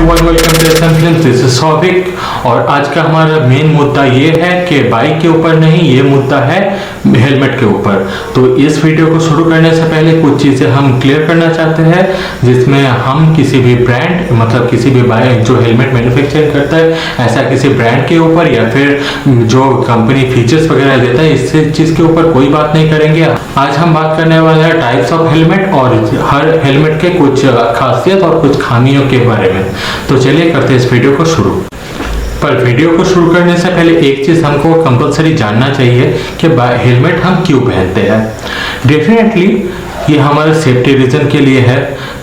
Everyone, welcome to SM films. This is Saubhik और आज का हमारा मेन मुद्दा ये है कि बाइक के ऊपर नहीं, ये मुद्दा है हेलमेट के ऊपर। तो इस वीडियो को शुरू करने से पहले कुछ चीज़ें हम क्लियर करना चाहते हैं, जिसमें हम किसी भी ब्रांड मतलब किसी भी बाइक जो हेलमेट मैन्युफैक्चरिंग करता है ऐसा किसी ब्रांड के ऊपर या फिर जो कंपनी फीचर्स वगैरह देता है इस चीज़ के ऊपर कोई बात नहीं करेंगे। आज हम बात करने वाले हैं टाइप्स ऑफ हेलमेट और हर हेलमेट के कुछ खासियत और कुछ खामियों के बारे में। तो चलिए करते हैं इस वीडियो को शुरू। पर वीडियो को शुरू करने से पहले एक चीज़ हमको कंपलसरी जानना चाहिए कि हेलमेट हम क्यों पहनते हैं। डेफिनेटली ये हमारे सेफ्टी रीजन के लिए है,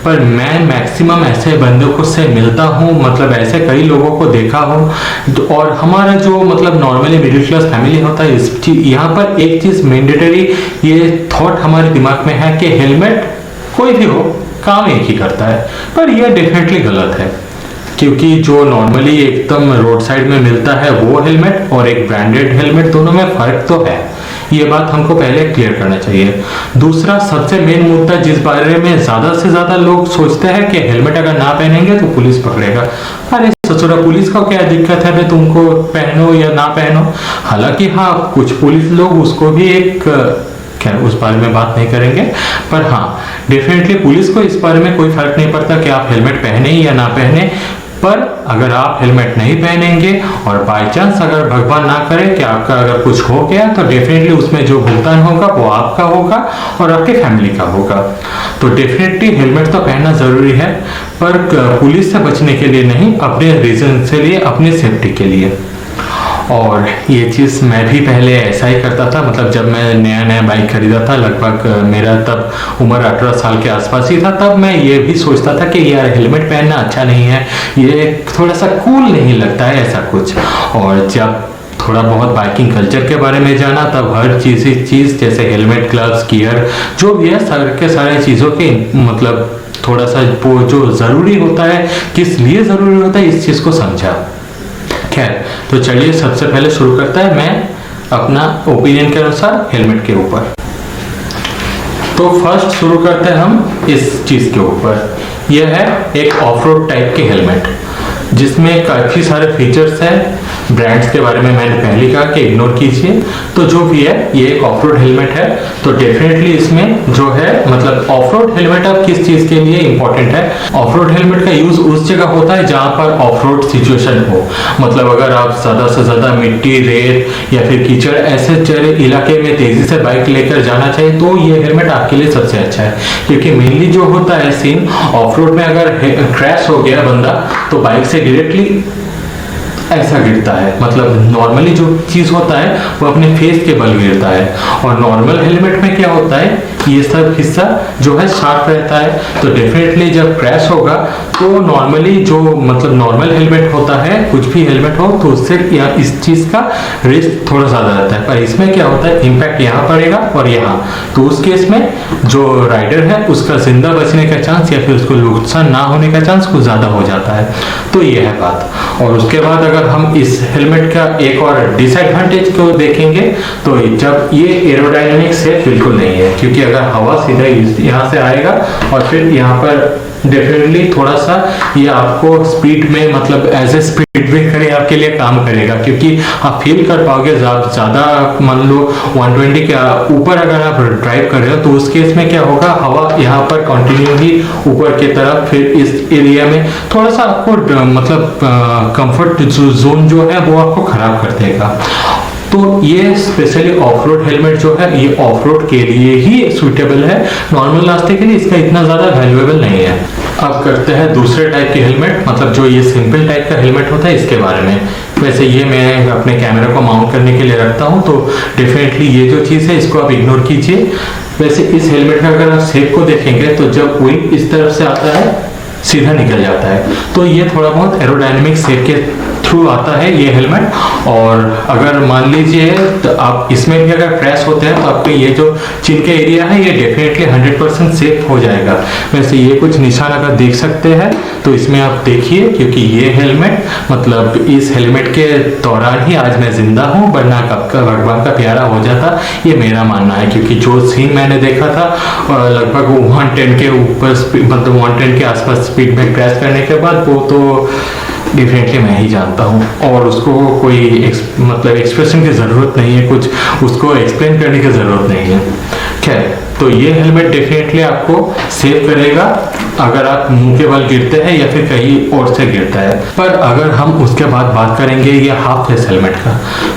पर मैं मैक्सिमम ऐसे बंदों को से मिलता हूँ, मतलब ऐसे कई लोगों को देखा हूँ। और हमारा जो मतलब नॉर्मली मिडिल क्लास फैमिली होता है, इस यहाँ पर एक चीज़ मैंडेटरी ये थॉट हमारे दिमाग में है कि हेलमेट कोई भी हो काम एक ही करता है, पर यह डेफिनेटली गलत है। क्योंकि जो नॉर्मली एकदम रोड साइड में मिलता है वो हेलमेट और एक ब्रांडेड हेलमेट, दोनों में फर्क तो है। ये बात हमको पहले क्लियर करना चाहिए। दूसरा सबसे मेन मुद्दा जिस बारे में ज्यादा से ज्यादा लोग सोचते हैं कि हेलमेट अगर ना पहनेंगे तो पुलिस पकड़ेगा। अरे ससुरा, पुलिस का क्या दिक्कत है भाई, तुमको पहनो या ना पहनो। हालांकि हाँ, कुछ पुलिस लोग उसको भी एक खैर उस बारे में बात नहीं करेंगे, पर हाँ डेफिनेटली पुलिस को इस बारे में कोई फर्क नहीं पड़ता कि आप हेलमेट पहने या ना पहने। पर अगर आप हेलमेट नहीं पहनेंगे और बाय चांस अगर भगवान ना करे कि आपका अगर कुछ हो गया तो डेफिनेटली उसमें जो भुगतान होगा वो आपका होगा और आपके फैमिली का होगा। तो डेफिनेटली हेलमेट तो पहनना जरूरी है, पर पुलिस से बचने के लिए नहीं, अपने रीजन से लिए, अपनी सेफ्टी के लिए। और ये चीज़ मैं भी पहले ऐसा ही करता था, मतलब जब मैं नया नया बाइक खरीदा था, लगभग मेरा तब उम्र 18 साल के आसपास ही था, तब मैं ये भी सोचता था कि यार हेलमेट पहनना अच्छा नहीं है, ये थोड़ा सा कूल नहीं लगता है ऐसा कुछ। और जब थोड़ा बहुत बाइकिंग कल्चर के बारे में जाना, तब हर चीज़ जैसे हेलमेट, ग्लव्स, गियर जो भी है सारे चीज़ों के मतलब थोड़ा सा वो जो ज़रूरी होता है, किस लिए ज़रूरी होता है, इस चीज़ को समझा। खैर, तो चलिए सबसे पहले शुरू करता है मैं अपना ओपिनियन के अनुसार हेलमेट के ऊपर। तो फर्स्ट शुरू करते हैं हम इस चीज के ऊपर। यह है एक ऑफ रोड टाइप के हेलमेट, जिसमें काफी सारे फीचर्स हैं। ब्रांड्स के बारे में मैंने पहले कहा कि इग्नोर कीजिए। तो जो भी है ये एक ऑफ रोड हेलमेट है। तो डेफिनेटली इसमें जो है मतलब ऑफ रोड हेलमेट अब किस चीज के लिए इंपॉर्टेंट है। ऑफ रोड हेलमेट का यूज उस जगह होता है जहां पर ऑफ रोड सिचुएशन हो, मतलब अगर आप ज्यादा से ज्यादा मिट्टी, रेत या फिर कीचड़ ऐसे इलाके में तेजी से बाइक लेकर जाना चाहिए तो ये हेलमेट आपके लिए सबसे अच्छा है। क्योंकि मेनली जो होता है सीन ऑफ रोड में, अगर क्रैश हो गया बंदा तो बाइक से डायरेक्टली ऐसा गिरता है, मतलब नॉर्मली जो चीज होता है वो अपने फेस के बल गिरता है। और नॉर्मल हेलमेट में क्या होता है, ये सब हिस्सा जो है शार्प रहता है। तो डेफिनेटली जब क्रैश होगा तो नॉर्मली जो मतलब नॉर्मल हेलमेट होता है, कुछ भी हेलमेट हो, तो उससे इस चीज का रिस्क थोड़ा ज्यादा रहता है। पर इसमें क्या होता है, इम्पैक्ट यहाँ पड़ेगा और यहाँ, तो उस केस में जो राइडर है उसका जिंदा बचने का चांस या फिर उसको नुकसान ना होने का चांस कुछ ज्यादा हो जाता है। तो ये है बात। और उसके बाद अगर हम इस हेलमेट का एक और डिसएडवांटेज को देखेंगे तो जब ये एरोडायनामिक सेफ बिल्कुल नहीं है, क्योंकि अगर हवा सीधा यहाँ से आएगा और फिर यहाँ पर डेफिनेटली थोड़ा सा ये आपको स्पीड में मतलब एज ए स्पीड ब्रेकर आपके लिए काम करेगा, क्योंकि आप फील कर पाओगे ज़्यादा मान लो 120 के ऊपर अगर आप ड्राइव कर रहे हो तो उस केस में क्या होगा, हवा यहाँ पर कंटिन्यूली ऊपर की तरफ, फिर इस एरिया में थोड़ा सा आपको मतलब कंफर्ट जोन जो है वो आपको खराब कर देगा। तो ये स्पेशली ऑफ रोड हेलमेट जो है ये ऑफ रोड के लिए ही सूटेबल है, नॉर्मल रास्ते के लिए इसका इतना ज़्यादा वैल्यूएबल नहीं है। अब करते हैं दूसरे टाइप के हेलमेट, मतलब जो ये सिंपल टाइप का हेलमेट होता है इसके बारे में। वैसे ये मैं अपने कैमरा को माउंट करने के लिए रखता हूँ, तो डेफिनेटली ये जो चीज़ है इसको आप इग्नोर कीजिए। वैसे इस हेलमेट का अगर आप शेप को देखेंगे तो जब विंग इस तरफ से आता है सीधा निकल जाता है, तो ये थोड़ा बहुत एरोडायनेमिक शेप के इशू आता है ये हेलमेट। और अगर मान लीजिए तो आप इसमें भी अगर क्रैश होते हैं तो आपके ये जो चिन के एरिया है ये डेफिनेटली 100% सेफ हो जाएगा। वैसे ये कुछ निशान अगर देख सकते हैं तो इसमें आप देखिए, क्योंकि ये हेलमेट मतलब इस हेलमेट के दौरान ही आज मैं जिंदा हूँ, वरना कब का भगवान का प्यारा हो जाता, ये मेरा मानना है। क्योंकि जो सीन मैंने देखा था लगभग 110 के ऊपर मतलब 110 के आसपास स्पीड में क्रैश करने के बाद, वो तो डेफिनेटली मैं ही जानता हूँ और उसको कोई मतलब एक्सप्रेशन की ज़रूरत नहीं है, कुछ उसको एक्सप्लेन करने की ज़रूरत नहीं है। खैर, तो ये हेलमेट डेफिनेटली आपको सेव करेगा अगर आप मुंह के बल गिरते हैं या फिर कहीं और से गिरता है। पर अगर हम उसके बाद बात करेंगे ये हाफ फेस हेलमेट का,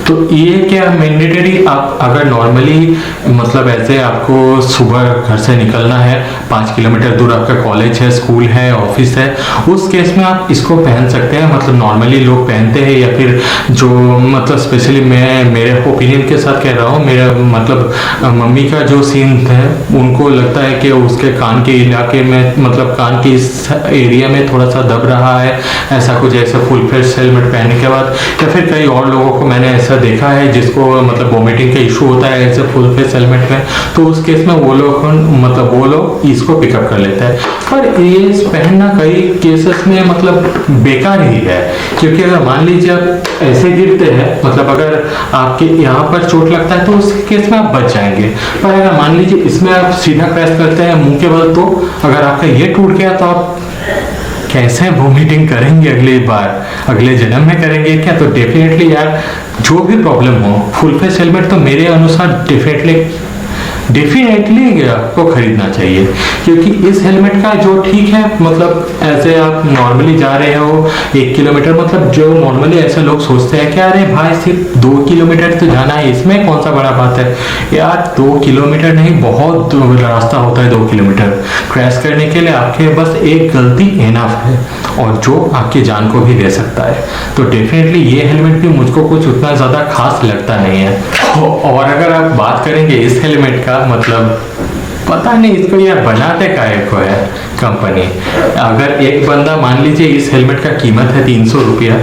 तो ये क्या मैंडेटरी, आप अगर नॉर्मली मतलब ऐसे आपको सुबह घर से निकलना है, 5 किलोमीटर दूर आपका कॉलेज है, स्कूल है, ऑफिस है, उस केस में आप इसको पहन सकते हैं। मतलब नॉर्मली लोग पहनते हैं, या फिर जो मतलब स्पेशली मैं मेरे ओपिनियन के साथ कह रहा हूँ, मेरा मतलब मम्मी का जो सीन है, उनको लगता है कि उसके कान के इलाके में मतलब कान के इस एरिया में थोड़ा सा दब रहा है, ऐसा कुछ, ऐसा फुल फेस हेलमेट पहनने के बाद। या फिर कई और लोगों को मैंने ऐसा देखा है जिसको मतलब वोमिटिंग का इशू होता है ऐसे फुल फेस हेलमेट में, तो उस केस में वो लोग इसको पिकअप कर लेते हैं। पर ये पहनना कई केसेस में मतलब बेकार ही है, क्योंकि अगर मान लीजिए आप ऐसे गिरते हैं, मतलब अगर आपके यहाँ पर चोट लगता है तो उस केस में आप बच जाएंगे। पर अगर मान लीजिए इसमें आप सीधा क्रैश करते हैं मुंह के बल, तो अगर आपका ये टूट गया तो आप कैसे वोमिटिंग करेंगे अगले जन्म में करेंगे क्या? तो डेफिनेटली यार, जो भी प्रॉब्लम हो, फुल फेस हेलमेट तो मेरे अनुसार डेफिनेटली आपको खरीदना चाहिए। क्योंकि इस हेलमेट का जो ठीक है, मतलब ऐसे आप नॉर्मली जा रहे हो 1 किलोमीटर, मतलब जो नॉर्मली ऐसे लोग सोचते हैं कि अरे भाई सिर्फ 2 किलोमीटर तो जाना है, इसमें कौन सा बड़ा बात है यार। 2 किलोमीटर नहीं, बहुत रास्ता होता है 2 किलोमीटर क्रैश करने के लिए। आपके बस एक गलती इनफ है, और जो आपकी जान को भी दे सकता है। तो डेफिनेटली ये हेलमेट भी मुझको कुछ उतना ज़्यादा खास लगता नहीं है। और अगर आप बात करेंगे इस हेलमेट का, मतलब पता नहीं इसको यार बनाते काहे को है कंपनी। अगर एक बंदा मान लीजिए इस हेलमेट का कीमत है 300 रुपया,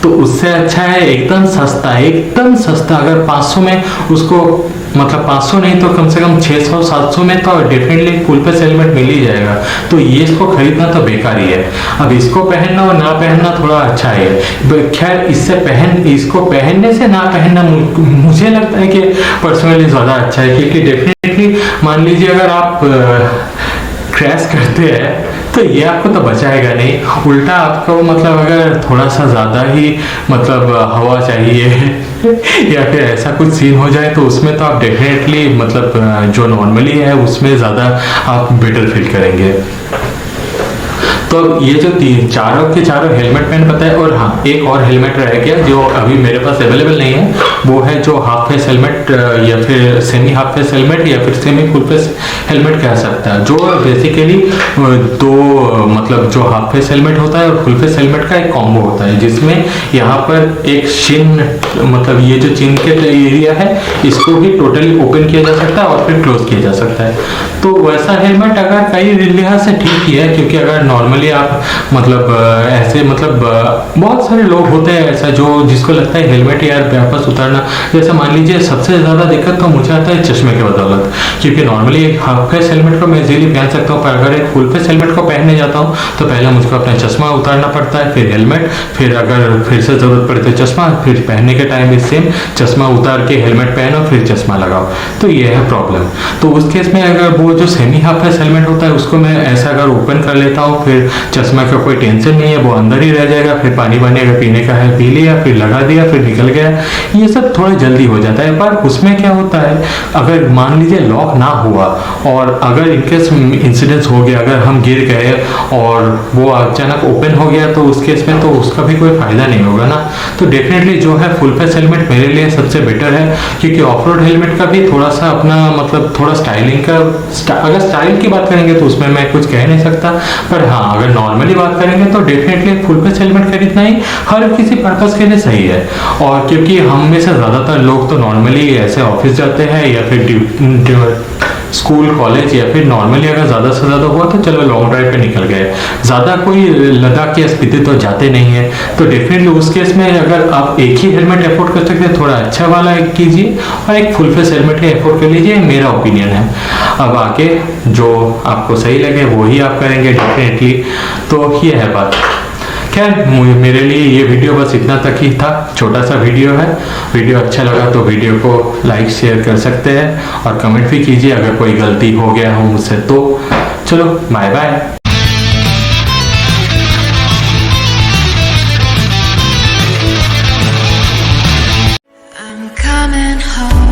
तो उससे अच्छा है एकदम सस्ता अगर 500 में उसको, मतलब 500 नहीं तो कम से कम 600-700 में तो डेफिनेटली फुल फेस हेलमेट मिल ही जाएगा। तो ये इसको खरीदना तो बेकार ही है। अब इसको पहनना और ना पहनना थोड़ा अच्छा है। खैर, इसको पहनने से ना पहनना मुझे लगता है कि पर्सनली ज़्यादा अच्छा है, क्योंकि डेफिनेटली मान लीजिए अगर आप क्रैश करते हैं तो ये आपको तो बचाएगा नहीं, उल्टा आपको मतलब अगर थोड़ा सा ज़्यादा ही मतलब हवा चाहिए या फिर ऐसा कुछ सीन हो जाए तो उसमें तो आप डेफिनेटली मतलब जो नॉर्मली है उसमें ज़्यादा आप बेटर फील करेंगे। तो ये जो चारों के चारों हेलमेट मैंने बताया, और हाँ एक और हेलमेट रह गया जो अभी मेरे पास अवेलेबल नहीं है, वो है जो हाफ फेस हेलमेट या फिर सेमी हाफ फेस हेलमेट या फिर सेमी फुल फेस हेलमेट कह सकता है, जो बेसिकली दो मतलब जो हाफ फेस हेलमेट होता है और फुल फेस हेलमेट का एक कॉम्बो होता है, जिसमें यहाँ पर एक चिन मतलब ये जो चिन के एरिया है इसको भी टोटली ओपन किया जा सकता है और फिर क्लोज किया जा सकता है। तो वैसा हेलमेट अगर कई लिहाज से ठीक ही है, क्योंकि अगर नॉर्मली आप मतलब ऐसे मतलब बहुत सारे लोग होते हैं ऐसा जो जिसको लगता है हेलमेट यार वापस उतारना, जैसे मान लीजिए सबसे ज़्यादा दिक्कत तो मुझे आता है चश्मे के बदौलत, क्योंकि नॉर्मली एक हाफ फेस हेलमेट को मैं इजीली पहन सकता हूँ, पर अगर एक फुल फेस हेलमेट को पहनने जाता हूँ तो पहले मुझको अपना चश्मा उतारना पड़ता है, फिर हेलमेट, फिर अगर फिर से ज़रूरत पड़े तो चश्मा, फिर पहनने के टाइम भी सेम चश्मा उतार के हेलमेट पहनो फिर चश्मा लगाओ, तो ये है प्रॉब्लम। तो उस केस में अगर वो जो सेमी हाफ फेस हेलमेट होता है उसको मैं ऐसा अगर ओपन कर लेता हूँ, फिर चश्मा का कोई टेंशन नहीं है, वो अंदर ही रह जाएगा, फिर पानी अगर पीने का है पी लिया, फिर लगा दिया, फिर निकल गया, ये सब थोड़ा जल्दी हो जाता है। पर उसमें क्या होता है, अगर मान लीजिए लॉक ना हुआ और अगर इनकेस इंसिडेंस हो गया, अगर हम गिर गए और वो अचानक ओपन हो गया, तो उस केस में तो उसका भी कोई फायदा नहीं होगा ना। तो डेफिनेटली जो है फुल फेस हेलमेट मेरे लिए सबसे बेटर है, क्योंकि ऑफ रोड हेलमेट का भी थोड़ा सा अपना मतलब थोड़ा स्टाइलिंग का अगर स्टाइल की बात करेंगे तो उसमें मैं कुछ कह नहीं सकता, पर हाँ अगर नॉर्मली बात करेंगे तो डेफिनेटली फुल फेस हेलमेट खरीदना ही हर किसी पर्पस के लिए सही है। और क्योंकि हम में से ज़्यादातर लोग तो नॉर्मली ऐसे ऑफिस जाते हैं या फिर स्कूल कॉलेज या फिर नॉर्मली अगर ज़्यादा से ज़्यादा हुआ तो चलो लॉन्ग ड्राइव पे निकल गए, ज़्यादा कोई लद्दाख या स्पीति तो जाते नहीं है, तो डेफिनेटली उस केस में अगर आप एक ही हेलमेट अफोर्ड कर सकते हैं थोड़ा अच्छा वाला कीजिए और एक फुल फेस हेलमेट ही अफोर्ड कर लीजिए, मेरा ओपिनियन है। अब आगे जो आपको सही लगे वो ही आप करेंगे डेफिनेटली। तो ये है बात। खैर मेरे लिए ये वीडियो बस इतना तक ही था, छोटा सा वीडियो है। वीडियो अच्छा लगा तो वीडियो को लाइक शेयर कर सकते हैं और कमेंट भी कीजिए अगर कोई गलती हो गया हो मुझसे तो। चलो bye bye. I'm coming home.